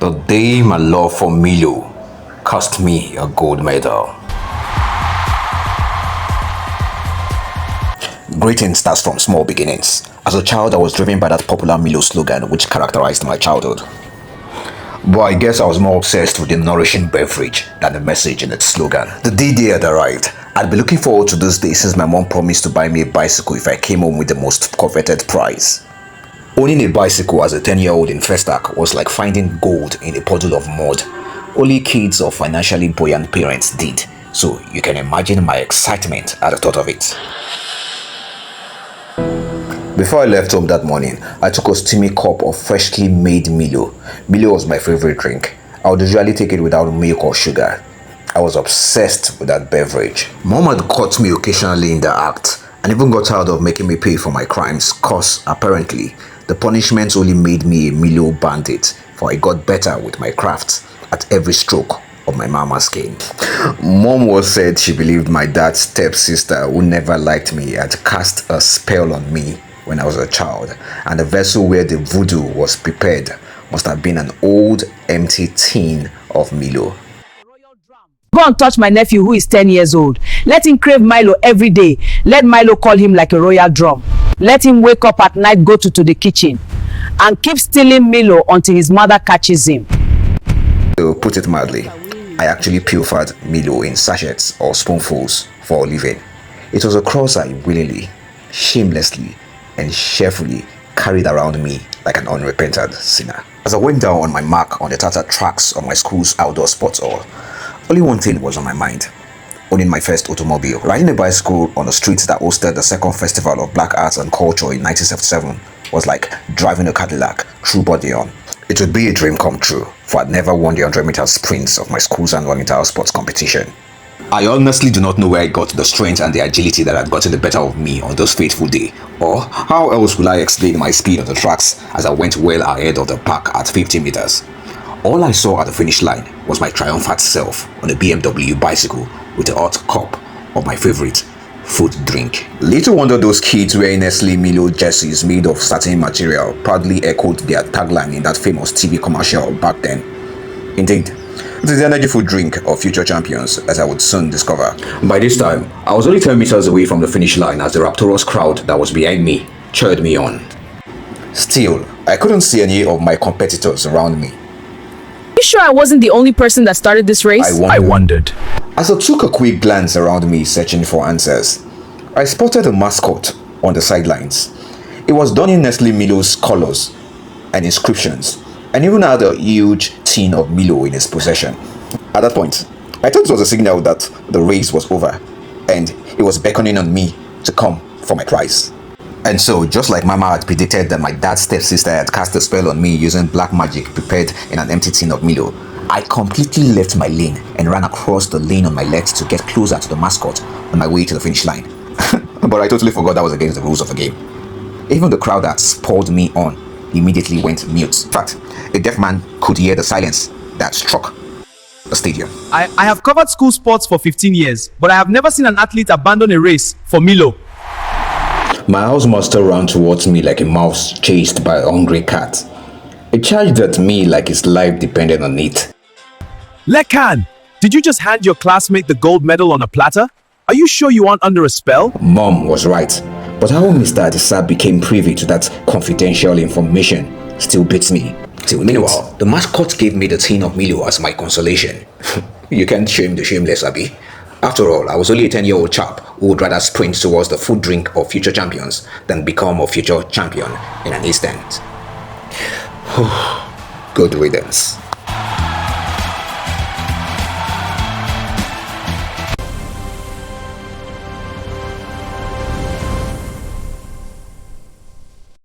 The day my love for Milo cost me a gold medal. Greeting starts from small beginnings. As a child, I was driven by that popular Milo slogan which characterized my childhood. But I guess I was more obsessed with the nourishing beverage than the message in its slogan. The day had arrived. I'd be looking forward to this day since my mom promised to buy me a bicycle if I came home with the most coveted prize. Owning a bicycle as a 10-year-old in Festac was like finding gold in a puddle of mud. Only kids of financially buoyant parents did, so you can imagine my excitement at the thought of it. Before I left home that morning, I took a steamy cup of freshly made Milo. Milo was my favorite drink. I would usually take it without milk or sugar. I was obsessed with that beverage. Mom had caught me occasionally in the act and even got tired of making me pay for my crimes cause, apparently, the punishment only made me a Milo bandit, for I got better with my craft at every stroke of my mama's cane. Mom was said she believed my dad's stepsister, who never liked me, had cast a spell on me when I was a child, and the vessel where the voodoo was prepared must have been an old empty tin of Milo. Go and touch my nephew who is 10 years old. Let him crave Milo every day. Let Milo call him like a royal drum. Let him wake up at night, go to the kitchen, and keep stealing Milo until his mother catches him. To put it mildly, I actually pilfered Milo in sachets or spoonfuls for a living. It was a cross I willingly, shamelessly, and cheerfully carried around me like an unrepentant sinner. As I went down on my mark on the tattered tracks of my school's outdoor sports hall, only one thing was on my mind: owning my first automobile. Riding a bicycle on the streets that hosted the second festival of Black Arts and Culture in 1977 was like driving a Cadillac through body on. It would be a dream come true, for I'd never won the 100-meter sprints of my school's annual inter-sports competition. I honestly do not know where I got the strength and the agility that had gotten the better of me on those fateful days, or how else will I explain my speed on the tracks as I went well ahead of the pack at 50 meters. All I saw at the finish line was my triumphant self on a BMW bicycle with a hot cup of my favorite food drink. Little wonder those kids wearing Nestle Milo jerseys made of certain material proudly echoed their tagline in that famous TV commercial back then. Indeed, it is the energy food drink of future champions, as I would soon discover. By this time, I was only 10 meters away from the finish line as the rapturous crowd that was behind me cheered me on. Still, I couldn't see any of my competitors around me. You sure I wasn't the only person that started this race? I wondered. As I took a quick glance around me searching for answers, I spotted a mascot on the sidelines. It was done in Nestle Milo's colors and inscriptions, and even had a huge tin of Milo in his possession. At that point, I thought it was a signal that the race was over, and it was beckoning on me to come for my prize. And so, just like Mama had predicted that my dad's stepsister had cast a spell on me using black magic prepared in an empty tin of Milo, I completely left my lane and ran across the lane on my left to get closer to the mascot on my way to the finish line. But I totally forgot that was against the rules of the game. Even the crowd that spurred me on immediately went mute. In fact, a deaf man could hear the silence that struck the stadium. I have covered school sports for 15 years, but I have never seen an athlete abandon a race for Milo. My housemaster ran towards me like a mouse chased by a hungry cat. He charged at me like his life depended on it. Lekan, did you just hand your classmate the gold medal on a platter? Are you sure you aren't under a spell? Mom was right, but how Mr. Adisa became privy to that confidential information still beats me. Meanwhile, the mascot gave me the tin of Milo as my consolation. You can't shame the shameless, Abby. After all, I was only a 10-year-old chap who would rather sprint towards the food drink of future champions than become a future champion in an instant. Good riddance.